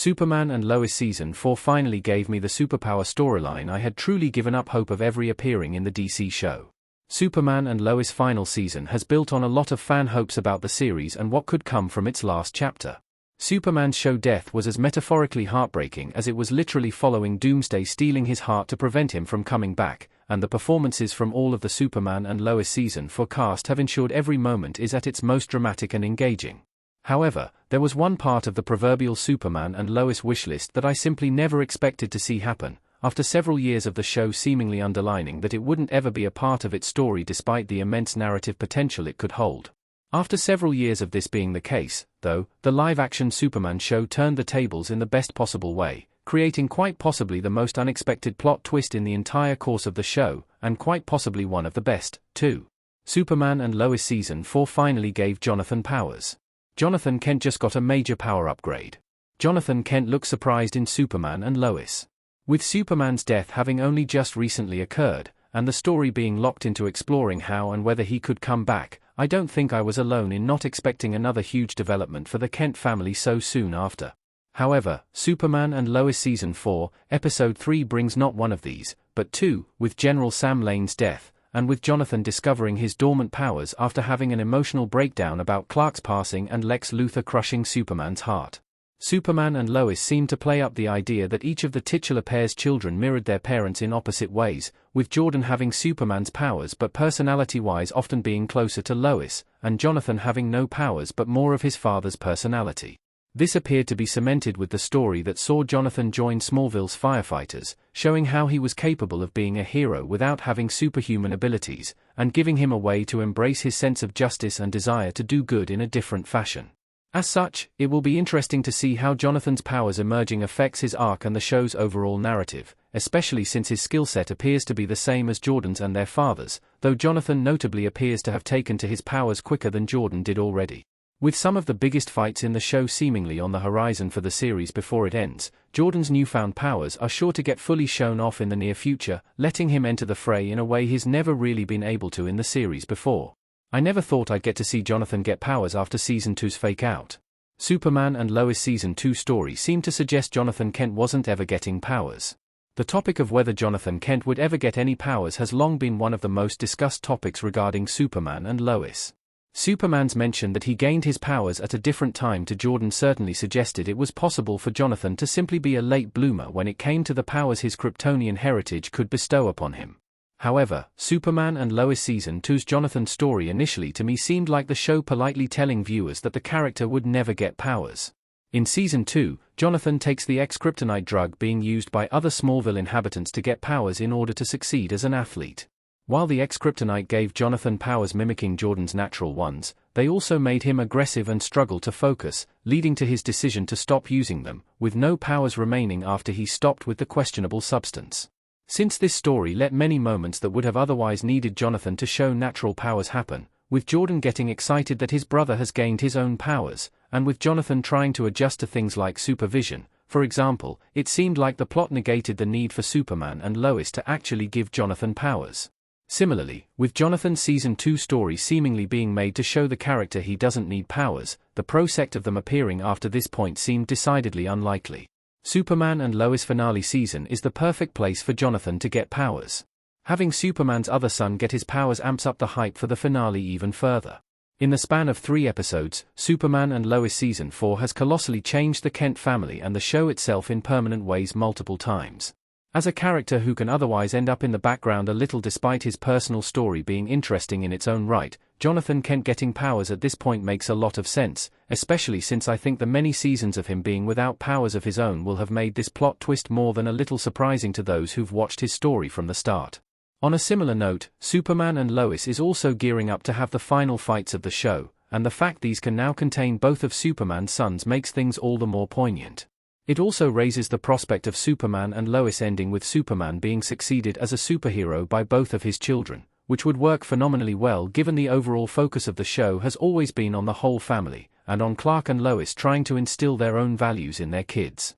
Superman and Lois Season 4 finally gave me the superpower storyline I had truly given up hope of ever appearing in the DC show. Superman and Lois final season has built on a lot of fan hopes about the series and what could come from its last chapter. Superman's show death was as metaphorically heartbreaking as it was literally following Doomsday stealing his heart to prevent him from coming back, and the performances from all of the Superman and Lois Season 4 cast have ensured every moment is at its most dramatic and engaging. However, there was one part of the proverbial Superman and Lois wishlist that I simply never expected to see happen, after several years of the show seemingly underlining that it wouldn't ever be a part of its story despite the immense narrative potential it could hold. After several years of this being the case, though, the live-action Superman show turned the tables in the best possible way, creating quite possibly the most unexpected plot twist in the entire course of the show, and quite possibly one of the best, too. Superman and Lois Season 4 finally gave Jonathan powers. Jonathan Kent just got a major power upgrade. Jonathan Kent looks surprised in Superman and Lois. With Superman's death having only just recently occurred, and the story being locked into exploring how and whether he could come back, I don't think I was alone in not expecting another huge development for the Kent family so soon after. However, Superman and Lois Season 4, Episode 3 brings not one of these, but two, with General Sam Lane's death, and with Jonathan discovering his dormant powers after having an emotional breakdown about Clark's passing and Lex Luthor crushing Superman's heart. Superman and Lois seem to play up the idea that each of the titular pair's children mirrored their parents in opposite ways, with Jordan having Superman's powers but personality-wise often being closer to Lois, and Jonathan having no powers but more of his father's personality. This appeared to be cemented with the story that saw Jonathan join Smallville's firefighters, showing how he was capable of being a hero without having superhuman abilities, and giving him a way to embrace his sense of justice and desire to do good in a different fashion. As such, it will be interesting to see how Jonathan's powers emerging affects his arc and the show's overall narrative, especially since his skill set appears to be the same as Jordan's and their father's, though Jonathan notably appears to have taken to his powers quicker than Jordan did already. With some of the biggest fights in the show seemingly on the horizon for the series before it ends, Jordan's newfound powers are sure to get fully shown off in the near future, letting him enter the fray in a way he's never really been able to in the series before. I never thought I'd get to see Jonathan get powers after Season 2's fake out. Superman and Lois Season 2 story seemed to suggest Jonathan Kent wasn't ever getting powers. The topic of whether Jonathan Kent would ever get any powers has long been one of the most discussed topics regarding Superman and Lois. Superman's mention that he gained his powers at a different time to Jordan certainly suggested it was possible for Jonathan to simply be a late bloomer when it came to the powers his Kryptonian heritage could bestow upon him. However, Superman and Lois Season 2's Jonathan story initially to me seemed like the show politely telling viewers that the character would never get powers. In Season 2, Jonathan takes the X-Kryptonite drug being used by other Smallville inhabitants to get powers in order to succeed as an athlete. While the X-Kryptonite gave Jonathan powers mimicking Jordan's natural ones, they also made him aggressive and struggle to focus, leading to his decision to stop using them, with no powers remaining after he stopped with the questionable substance. Since this story let many moments that would have otherwise needed Jonathan to show natural powers happen, with Jordan getting excited that his brother has gained his own powers, and with Jonathan trying to adjust to things like supervision, for example, it seemed like the plot negated the need for Superman and Lois to actually give Jonathan powers. Similarly, with Jonathan's Season 2 story seemingly being made to show the character he doesn't need powers, the prospect of them appearing after this point seemed decidedly unlikely. Superman and Lois finale season is the perfect place for Jonathan to get powers. Having Superman's other son get his powers amps up the hype for the finale even further. In the span of 3 episodes, Superman and Lois Season 4 has colossally changed the Kent family and the show itself in permanent ways multiple times. As a character who can otherwise end up in the background a little despite his personal story being interesting in its own right, Jonathan Kent getting powers at this point makes a lot of sense, especially since I think the many seasons of him being without powers of his own will have made this plot twist more than a little surprising to those who've watched his story from the start. On a similar note, Superman and Lois is also gearing up to have the final fights of the show, and the fact these can now contain both of Superman's sons makes things all the more poignant. It also raises the prospect of Superman and Lois ending with Superman being succeeded as a superhero by both of his children, which would work phenomenally well given the overall focus of the show has always been on the whole family, and on Clark and Lois trying to instill their own values in their kids.